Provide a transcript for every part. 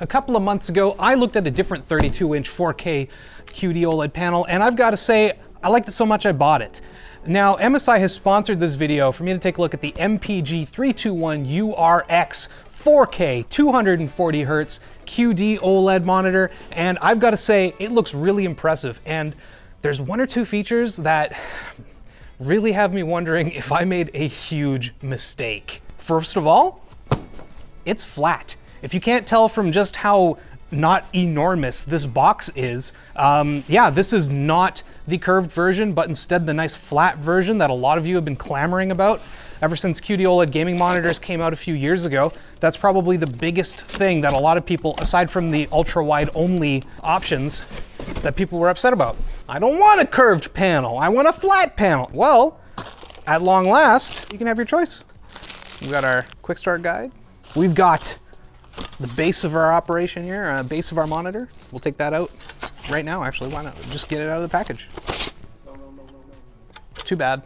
A couple of months ago, I looked at a different 32-inch 4K QD-OLED panel, and I've got to say, I liked it so much I bought it. Now, MSI has sponsored this video for me to take a look at the MPG 321 URX 4K 240Hz QD-OLED monitor, and I've got to say, it looks really impressive. And there's one or two features that really have me wondering if I made a huge mistake. First of all, it's flat. If you can't tell from just how not enormous this box is, yeah, this is not the curved version, but instead the nice flat version that a lot of you have been clamoring about ever since QD-OLED gaming monitors came out a few years ago. That's probably the biggest thing that a lot of people, aside from the ultra-wide only options, that people were upset about. I don't want a curved panel, I want a flat panel. Well, at long last, you can have your choice. We've got our quick start guide. We've got the base of our operation here, base of our monitor. We'll take that out right now, actually. Why not? Just get it out of the package. Too bad.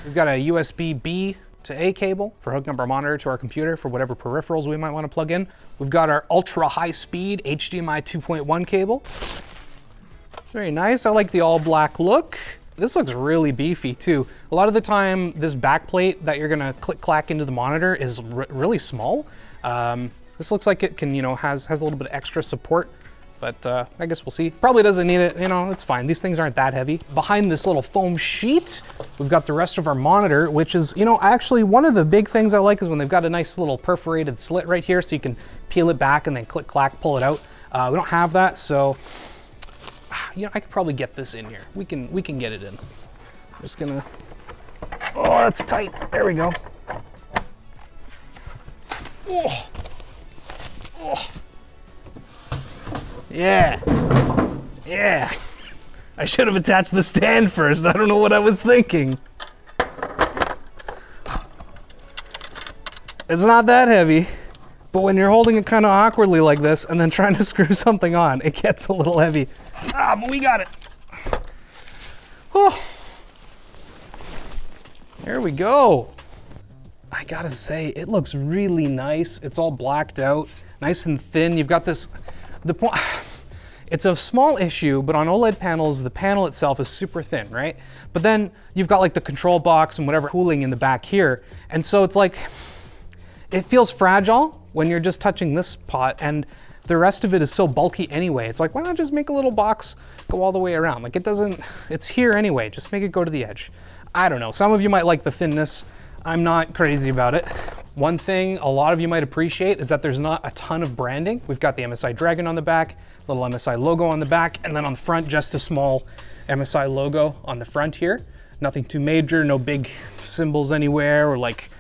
We've got a USB-B to A cable for hooking up our monitor to our computer for whatever peripherals we might want to plug in. We've got our ultra high speed HDMI 2.1 cable. Very nice. I like the all black look. This looks really beefy too. A lot of the time, this back plate that you're gonna click-clack into the monitor is really small. This looks like it can, has a little bit of extra support, but I guess we'll see. Probably doesn't need it, it's fine. These things aren't that heavy. Behind this little foam sheet, we've got the rest of our monitor, which is, actually one of the big things I like is when they've got a nice little perforated slit right here so you can peel it back and then click-clack, pull it out. We don't have that, so I could probably get this in here. We can get it in. I'm just gonna, oh, that's tight. There we go. Oh. Oh. Yeah. Yeah. I should have attached the stand first. I don't know what I was thinking. It's not that heavy, but when you're holding it kind of awkwardly like this and then trying to screw something on, it gets a little heavy. Ah, but we got it. Oh. There we go. I gotta say, it looks really nice. It's all blacked out, nice and thin. You've got this, it's a small issue, but on OLED panels, the panel itself is super thin, right? But then you've got like the control box and whatever cooling in the back here. And so it's like, it feels fragile when you're just touching this pot, and the rest of it is so bulky anyway. It's like, why not just make a little box go all the way around? Like it's here anyway, just make it go to the edge. I don't know, some of you might like the thinness. I'm not crazy about it. One thing a lot of you might appreciate is that there's not a ton of branding. We've got the MSI Dragon on the back, little MSI logo on the back, and then on the front, just a small MSI logo on the front here. Nothing too major, no big symbols anywhere, or like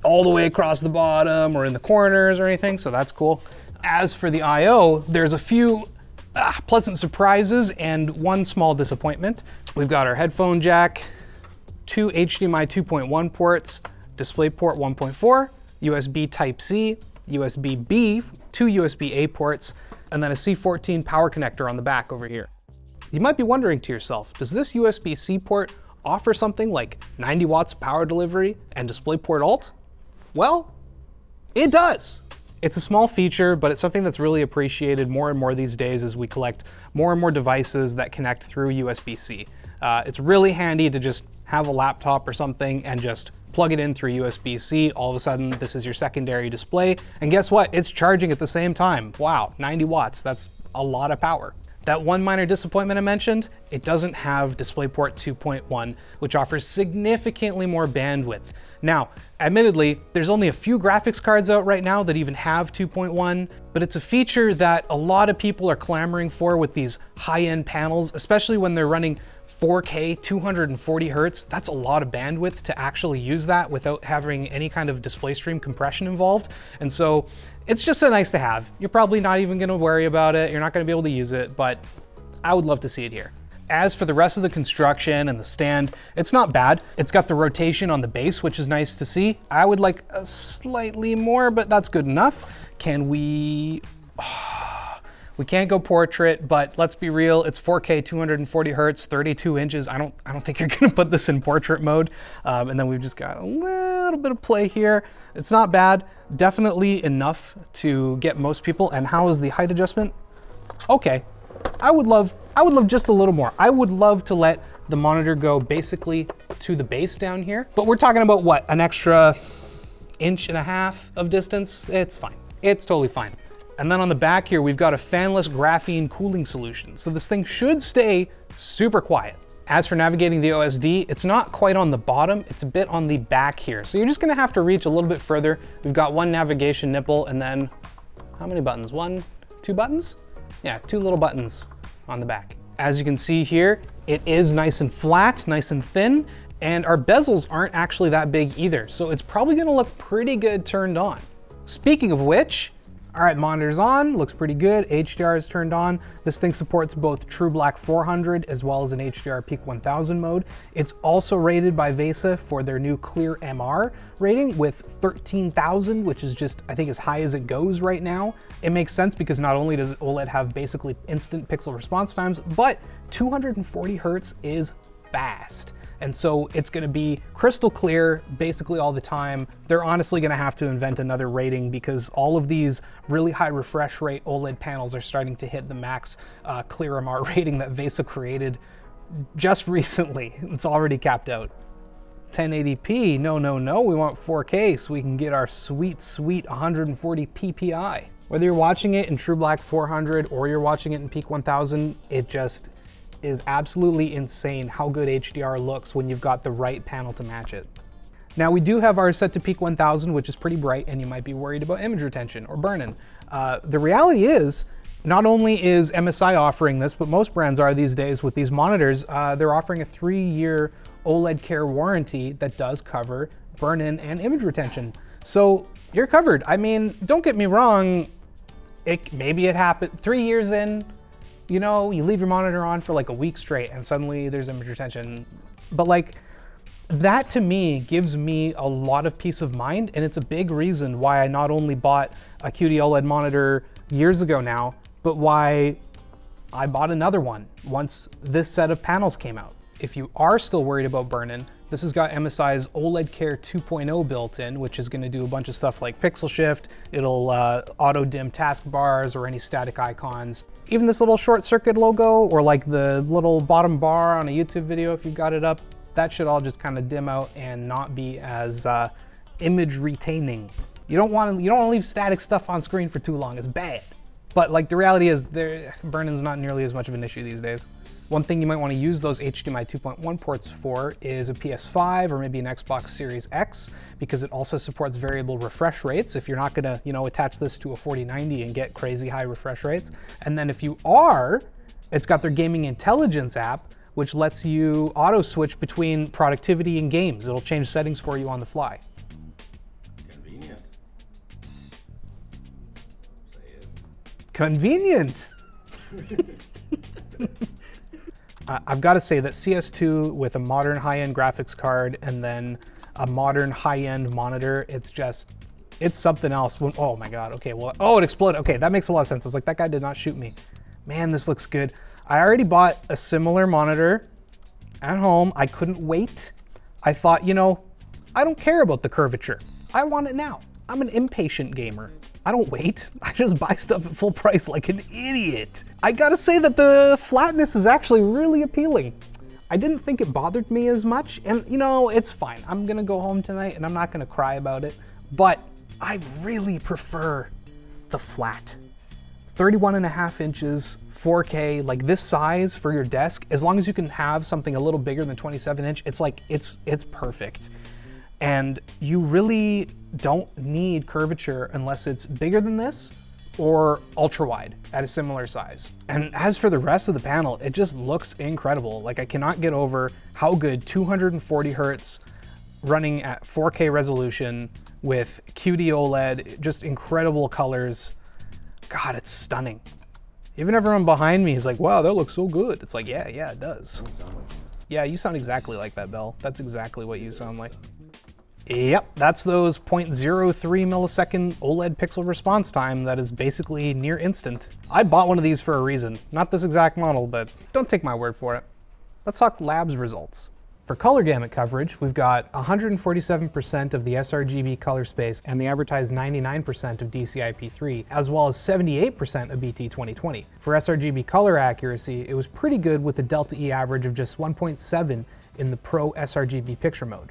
all the way across the bottom or in the corners or anything, so that's cool. As for the I/O, there's a few pleasant surprises and one small disappointment. We've got our headphone jack, 2 HDMI 2.1 ports, DisplayPort 1.4, USB Type-C, USB-B, 2 USB-A ports, and then a C14 power connector on the back over here. You might be wondering to yourself, does this USB-C port offer something like 90 watts of power delivery and DisplayPort Alt? Well, it does. It's a small feature, but it's something that's really appreciated more and more these days as we collect more and more devices that connect through USB-C. It's really handy to just have a laptop or something and just plug it in through USB-C. All of a sudden, this is your secondary display. And guess what? It's charging at the same time. Wow, 90 watts, that's a lot of power. That one minor disappointment I mentioned, it doesn't have DisplayPort 2.1, which offers significantly more bandwidth. Now, admittedly, there's only a few graphics cards out right now that even have 2.1, but it's a feature that a lot of people are clamoring for with these high-end panels, especially when they're running 4K 240 Hertz. That's a lot of bandwidth to actually use that without having any kind of display stream compression involved. And so it's just a nice to have. You're probably not even gonna worry about it. You're not gonna be able to use it, but I would love to see it here. As for the rest of the construction and the stand, it's not bad. It's got the rotation on the base, which is nice to see. I would like a slightly more, but that's good enough. Can we... We can't go portrait, but let's be real, it's 4K 240 Hertz, 32 inches. I don't think you're gonna put this in portrait mode. And then we've just got a little bit of play here. It's not bad. definitely enough to get most people. And how is the height adjustment? Okay, I would love just a little more. I would love to let the monitor go basically to the base down here, but we're talking about what, an extra 1.5 inches of distance? It's fine, it's totally fine. And then on the back here, we've got a fanless graphene cooling solution. So this thing should stay super quiet. As for navigating the OSD, it's not quite on the bottom, it's a bit on the back here. So you're just gonna have to reach a little bit further. We've got one navigation nipple and then, how many buttons? 1, 2 buttons? Yeah, 2 little buttons on the back. As you can see here, it is nice and flat, nice and thin, and our bezels aren't actually that big either. So it's probably gonna look pretty good turned on. Speaking of which, all right, monitor's on, looks pretty good. HDR is turned on. This thing supports both True Black 400 as well as an HDR Peak 1000 mode. It's also rated by VESA for their new Clear MR rating with 13,000, which is just, I think, as high as it goes right now. It makes sense because not only does OLED have basically instant pixel response times, but 240 Hertz is fast. And so it's gonna be crystal clear basically all the time. They're honestly gonna have to invent another rating because all of these really high refresh rate OLED panels are starting to hit the max Clear MR rating that VESA created just recently. It's already capped out. 1080p, no, we want 4K so we can get our sweet 140 PPI. Whether you're watching it in True Black 400 or you're watching it in Peak 1000, it just is absolutely insane how good HDR looks when you've got the right panel to match it. Now we do have ours set to Peak 1000, which is pretty bright, and you might be worried about image retention or burn-in. The reality is, not only is MSI offering this, but most brands are these days with these monitors, they're offering a 3-year OLED care warranty that does cover burn-in and image retention. So you're covered. I mean, don't get me wrong, maybe it happened 3 years in, you know, you leave your monitor on for like a week straight and suddenly there's image retention. But like, that to me gives me a lot of peace of mind, and it's a big reason why I not only bought a QD-OLED monitor years ago now, but why I bought another one once this set of panels came out. If you are still worried about burn-in, this has got MSI's OLED Care 2.0 built in, which is gonna do a bunch of stuff like pixel shift. It'll auto dim taskbars or any static icons. Even this little ShortCircuit logo, or like the little bottom bar on a YouTube video if you've got it up, that should all just kind of dim out and not be as image retaining. You don't want to leave static stuff on screen for too long, it's bad. But like the reality is, burn-in's not nearly as much of an issue these days. One thing you might want to use those HDMI 2.1 ports for is a PS5 or maybe an Xbox Series X, because it also supports variable refresh rates if you're not gonna, you know, attach this to a 4090 and get crazy high refresh rates. And then if you are, it's got their gaming intelligence app, which lets you auto switch between productivity and games. It'll change settings for you on the fly. Convenient. Say it. Convenient. I've got to say that CS2 with a modern high-end graphics card and then a modern high-end monitor, it's something else. Oh my God, okay, well, oh, it exploded. Okay, that makes a lot of sense. It's like, that guy did not shoot me. Man, this looks good. I already bought a similar monitor at home. I couldn't wait. I thought, you know, I don't care about the curvature. I want it now. I'm an impatient gamer. I don't wait. I just buy stuff at full price like an idiot. I gotta say that the flatness is actually really appealing. I didn't think it bothered me as much, and you know, it's fine. I'm gonna go home tonight and I'm not gonna cry about it, but I really prefer the flat. 31.5 inches, 4K, like this size for your desk, as long as you can have something a little bigger than 27 inch, it's like, it's perfect. And you really don't need curvature unless it's bigger than this or ultra wide at a similar size. And as for the rest of the panel, it just looks incredible. Like, I cannot get over how good 240 Hertz running at 4K resolution with QD-OLED, just incredible colors. God, it's stunning. Even everyone behind me is like, wow, that looks so good. It's like, yeah, it does. Yeah, you sound exactly like that, Bell. That's exactly what you sound like. Yep, that's those 0.03 millisecond OLED pixel response time that is basically near instant. I bought one of these for a reason. Not this exact model, but don't take my word for it. Let's talk labs results. For color gamut coverage, we've got 147% of the sRGB color space and the advertised 99% of DCI-P3, as well as 78% of BT2020. For sRGB color accuracy, it was pretty good with a delta E average of just 1.7 in the Pro sRGB picture mode.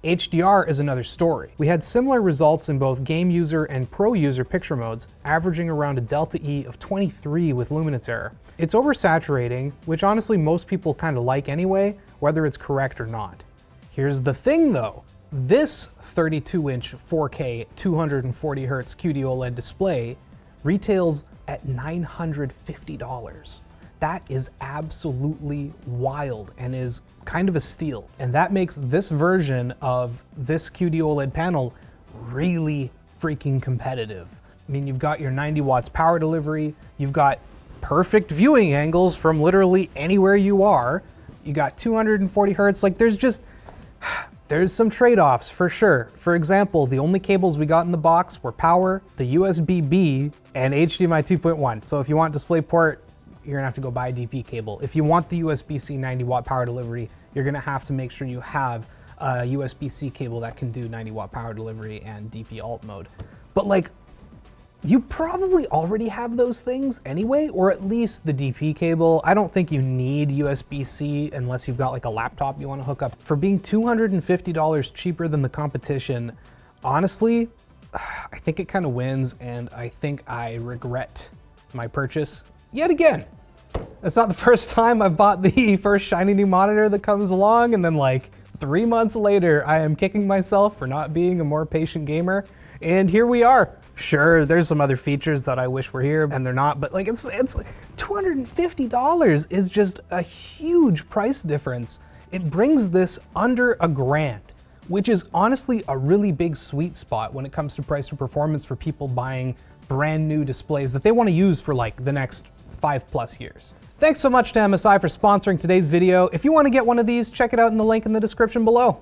HDR is another story. We had similar results in both game user and pro user picture modes, averaging around a delta E of 23 with luminance error. It's oversaturating, which honestly most people kind of like anyway, whether it's correct or not. Here's the thing though, this 32-inch 4K 240Hz QD-OLED display retails at $950. That is absolutely wild and is kind of a steal. And that makes this version of this QD-OLED panel really freaking competitive. I mean, you've got your 90 watts power delivery, you've got perfect viewing angles from literally anywhere you are, you got 240 Hertz, like there's some trade-offs for sure. For example, the only cables we got in the box were power, the USB-B, and HDMI 2.1. So if you want DisplayPort, you're gonna have to go buy a DP cable. If you want the USB-C 90 watt power delivery, you're gonna have to make sure you have a USB-C cable that can do 90 watt power delivery and DP alt mode. But like, you probably already have those things anyway, or at least the DP cable. I don't think you need USB-C unless you've got like a laptop you wanna hook up. For being $250 cheaper than the competition, honestly, I think it kind of wins, and I think I regret my purchase yet again. It's not the first time I've bought the first shiny new monitor that comes along, and then like 3 months later, I am kicking myself for not being a more patient gamer. And here we are. Sure, there's some other features that I wish were here and they're not, but like it's $250 is just a huge price difference. It brings this under $1,000, which is honestly a really big sweet spot when it comes to price to performance for people buying brand new displays that they want to use for like the next 5+ years. Thanks so much to MSI for sponsoring today's video. If you want to get one of these, check it out in the link in the description below.